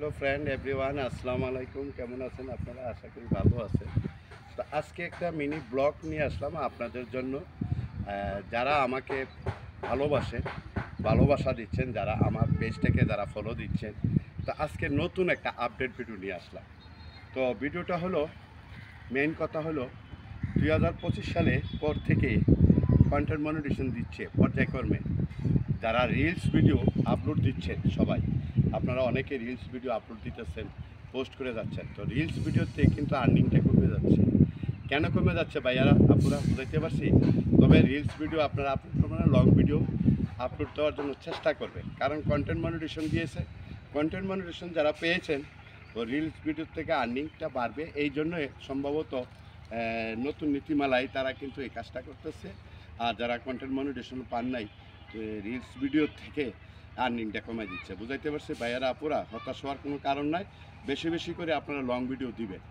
Hello friend everyone, আসসালামু আলাইকুম। কেমন আছেন আপনারা? আশা করি ভালো আছেন। তো আজকে একটা মিনি ব্লগ নিয়ে আসলাম আপনাদের জন্য। যারা আমাকে ভালোবাসেন, ভালোবাসা দিচ্ছেন, যারা আমার পেজটাকে যারা ফলো দিচ্ছেন, তো আজকে নতুন একটা আপডেট ভিডিও নিয়ে আসলাম। তো ভিডিওটা হলো, মেইন কথা হলো 2025 সালে পর থেকে কন্টেন্ট মনিটাইজেশন দিচ্ছে পর্যায়ক্রমে। যারা রিলস ভিডিও আপলোড দিচ্ছেন সবাই, আপনারা অনেকে রিলস ভিডিও আপলোড দিতেছেন, পোস্ট করে যাচ্ছেন, তো রিলস ভিডিওতে কিন্তু আর্নিংটা কমে যাচ্ছে। কেন কমে যাচ্ছে ভাইয়ারা আপুরা বুঝাইতে পারছি? তবে রিলস ভিডিও আপনারা আপলোড করবেন না, লং ভিডিও আপলোড দেওয়ার জন্য চেষ্টা করবেন, কারণ কন্টেন্ট মনিটাইজেশন দিয়েছে। কন্টেন্ট মনিটাইজেশন যারা পেয়েছেন, ও রিলস ভিডিওর থেকে আর্নিংটা বাড়বে। এই জন্য সম্ভবত নতুন নীতিমালায় তারা কিন্তু এই কাজটা করতেছে। আর যারা কন্টেন্ট মনিটাইজেশন পান নাই, রিলস ভিডিও থেকে আর্নিংটা কমাই দিচ্ছে। বুঝাইতে পারছি ভাইয়ারা আপুরা? হতাশ হওয়ার কোনো কারণ নাই। বেশি বেশি করে আপনারা লং ভিডিও দিবেন,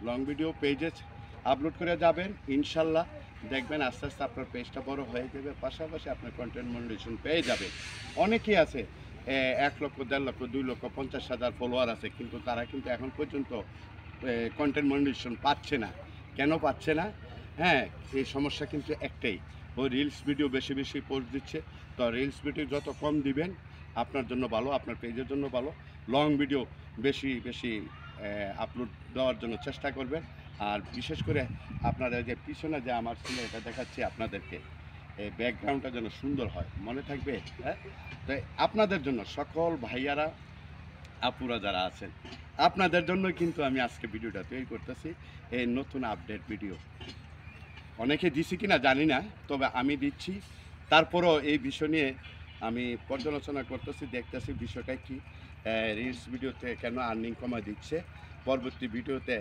লং ভিডিও পেজে আপলোড করে যাবেন। ইনশাল্লাহ দেখবেন আস্তে আস্তে আপনার পেজটা বড় হয়ে যাবে, পাশাপাশি আপনার কন্টেন্ট মনিটাইজেশন পেয়ে যাবেন। অনেকেই আছে 1 লক্ষ, 1.5 লক্ষ, 2 লক্ষ, 50,000 ফলোয়ার আছে, কিন্তু তারা কিন্তু এখন পর্যন্ত কন্টেন্ট মনিটাইজেশন পাচ্ছে না। কেন পাচ্ছে না? হ্যাঁ, এই সমস্যা কিন্তু একটাই, ও রিলস ভিডিও বেশি বেশি পোস্ট দিচ্ছে। তো রিলস ভিডিও যত কম দিবেন আপনার জন্য ভালো, আপনার পেজের জন্য ভালো। লং ভিডিও বেশি বেশি আপলোড দেওয়ার জন্য চেষ্টা করবেন। আর বিশেষ করে আপনারা যে পিছনে যে আমার ছিল এটা দেখাচ্ছি আপনাদেরকে, এই ব্যাকগ্রাউন্ডটা যেন সুন্দর হয়, মনে থাকবে। হ্যাঁ, তো আপনাদের জন্য সকল ভাইয়ারা আপুরা যারা আছেন, আপনাদের জন্য কিন্তু আমি আজকে ভিডিওটা তৈরি করতেছি। এই নতুন আপডেট ভিডিও অনেকে দিছি কিনা জানি না, তবে আমি দিচ্ছি। তারপরও এই বিষয় নিয়ে আমি পর্যালোচনা করতেছি, দেখতেছি বিষয়টা কি। রিলস ভিডিওতে কেন আর্নিং কমা দিচ্ছে। পরবর্তী ভিডিওতে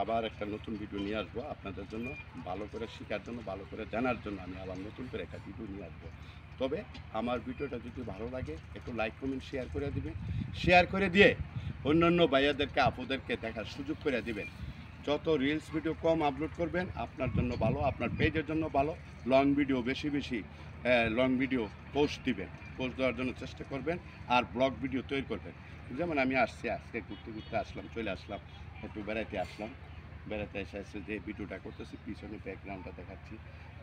আবার একটা নতুন ভিডিও নিয়ে আসবো আপনাদের জন্য, ভালো করে শেখার জন্য, ভালো করে জানার জন্য আমি আবার নতুন করে একটা ভিডিও নিয়ে আসবো। তবে আমার ভিডিওটা যদি ভালো লাগে একটু লাইক কমেন্ট শেয়ার করে দিবেন। শেয়ার করে দিয়ে অন্যান্য ভাইয়াদেরকে আপুদেরকে দেখার সুযোগ করে দিবেন। যত রিলস ভিডিও কম আপলোড করবেন আপনার জন্য ভালো, আপনার পেজের জন্য ভালো। লং ভিডিও বেশি বেশি লং ভিডিও পোস্ট দিবেন, পোস্ট দেওয়ার জন্য চেষ্টা করবেন। আর ব্লগ ভিডিও তৈরি করবেন। যেমন আমি আসছি, আজকে ঘুরতে ঘুরতে আসলাম, চলে আসলাম, একটু বেড়াইতে আসলাম। বেড়াতে এসে যে ভিডিওটা করতেছি, পিছনে ব্যাকগ্রাউন্ডটা দেখাচ্ছি,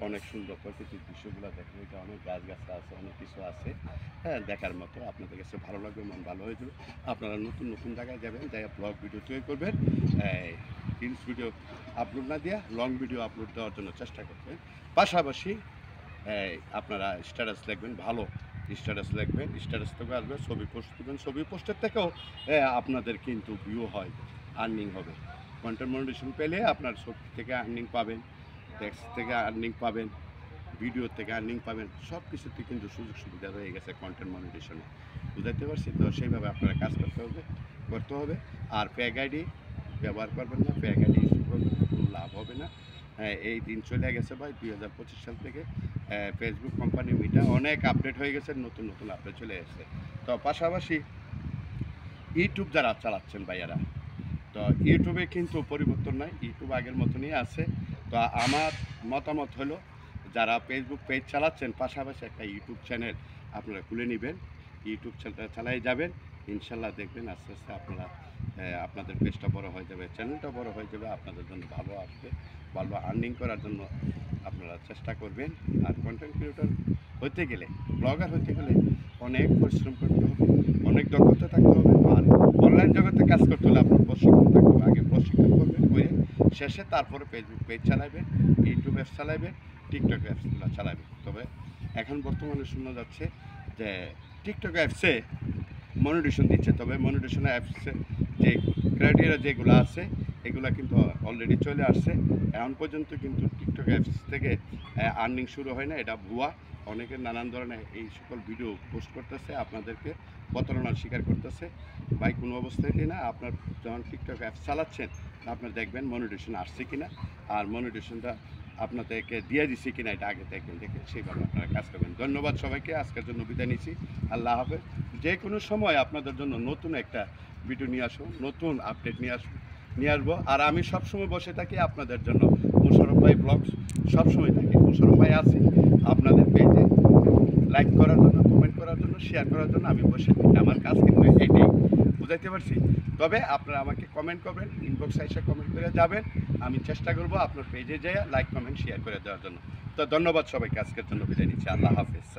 অনেক সুন্দর প্রকৃতির দৃশ্যগুলো দেখেন। এটা অনেক গাছগাছরা আছে, অনেক কিছু আছে, হ্যাঁ, দেখার মতো। আপনাদের কাছে ভালো লাগবে, মন ভালো হয়ে যাবে। আপনারা নতুন নতুন জায়গায় যাবেন, যাই ব্লগ ভিডিও তৈরি করবেন। রিলস ভিডিও আপলোড না দিয়ে লং ভিডিও আপলোড দেওয়ার জন্য চেষ্টা করবেন। পাশাপাশি আপনারা স্ট্যাটাস লিখবেন, ভালো স্ট্যাটাস লিখবেন। স্ট্যাটাস থেকে আসবে, ছবি পোস্ট দেবেন, ছবি পোস্টের থেকেও আপনাদের কিন্তু ভিউ হয়, আর্নিং হবে। কন্টেন্ট মনিটাইজেশন পেলে আপনার ছবি থেকে আর্নিং পাবেন, টেক্সট থেকে আর্নিং পাবেন, ভিডিও থেকে আর্নিং পাবেন। সব কিছুতে কিন্তু সুযোগ সুবিধা রয়ে গেছে কন্টেন্ট মনিটাইজেশনে। বুঝাতে পারছি? তো সেইভাবে আপনারা কাজ করতে হবে। আর ফেক আইডি ব্যবহার করবেন না, ফেক আইডি ইস্যু করবেন না, কোনো লাভ হবে না। হ্যাঁ, এই দিন চলে গেছে ভাই 2025 সাল থেকে ফেসবুক কোম্পানি মিটা অনেক আপডেট হয়ে গেছে, নতুন নতুন আপডেট চলে এসেছে। তো পাশাপাশি ইউটিউব যারা চালাচ্ছেন ভাইয়ারা, তো ইউটিউবে কিন্তু পরিবর্তন নাই, ইউটিউব আগের মতনই আছে। তো আমার মতামত হলো, যারা ফেসবুক পেজ চালাচ্ছেন, পাশাপাশি একটা ইউটিউব চ্যানেল আপনারা খুলে নেবেন, ইউটিউব চ্যানেলটা চালাই যাবেন। ইনশাল্লাহ দেখবেন আস্তে আস্তে আপনারা আপনাদের পেজটা বড় হয়ে যাবে, চ্যানেলটা বড় হয়ে যাবে, আপনাদের জন্য ভালো আসবে। ভালো আর্নিং করার জন্য আপনারা চেষ্টা করবেন। আর কন্টেন্ট ক্রিয়েটর হতে গেলে, ব্লগার হতে গেলে অনেক পরিশ্রম করতে হবে, অনেক দক্ষতা থাকতে হবে। আর অনলাইন জগতে কাজ করতে হলে আপনার প্রশিক্ষণ থাকতে হবে। আগে প্রশিক্ষণ করবেন, করে শেষে তারপরে ফেসবুক পেজ চালাবেন, ইউটিউব অ্যাপস চালাবেন, টিকটক অ্যাপসগুলো চালাবেন। তবে এখন বর্তমানে শোনা যাচ্ছে যে টিকটক অ্যাপসে মনিটাইজেশন দিচ্ছে, তবে মনিটাইজেশন অ্যাপসে যে ক্রাইটেরিয়া যেগুলো আছে এগুলো কিন্তু অলরেডি চলে আসছে। এখন পর্যন্ত কিন্তু টিকটক অ্যাপস থেকে আর্নিং শুরু হয় না, এটা ভুয়া। অনেকে নানান ধরনের এই সকল ভিডিও পোস্ট করতেছে, আপনাদেরকে প্রতারণার শিকার করতেছে। ভাই, কোনো অবস্থাতেই না। আপনার যখন টিকটক অ্যাপস চালাচ্ছেন, আপনার দেখবেন মনিটাইজেশন আসছে কিনা, আর মনিটাইজেশনটা আপনাদেরকে দিয়ে দিচ্ছি কিনা, এটা আগে দেখবেন, দেখে সেইভাবে আপনারা কাজ করবেন। ধন্যবাদ সবাইকে, আজকের জন্য বিদায় নিচ্ছি। আল্লাহ হাফেজ। যে কোনো সময় আপনাদের জন্য নতুন একটা ভিডিও নিয়ে আসবো, নতুন আপডেট নিয়ে আসবো। আর আমি সবসময় বসে থাকি আপনাদের জন্য। মোশারফ ভাই ব্লগস সবসময় থাকি, মোশারফ ভাই আছি আপনাদের পেজে লাইক করার জন্য, কমেন্ট করার করার জন্য, শেয়ার করার জন্য আমি বসে থাকি। আমার কাজ কিন্তু এটাই, বুঝাইতে পারছি। তবে আপনারা আমাকে কমেন্ট করবেন, ইনবক্সে এসে কমেন্ট করে যাবেন। আমি চেষ্টা করব আপনার পেজে যেয়ে লাইক কমেন্ট শেয়ার করে দেওয়ার জন্য। তো ধন্যবাদ সবাইকে, আজকের জন্য বিদায় নিচ্ছি। আল্লাহ হাফিজ।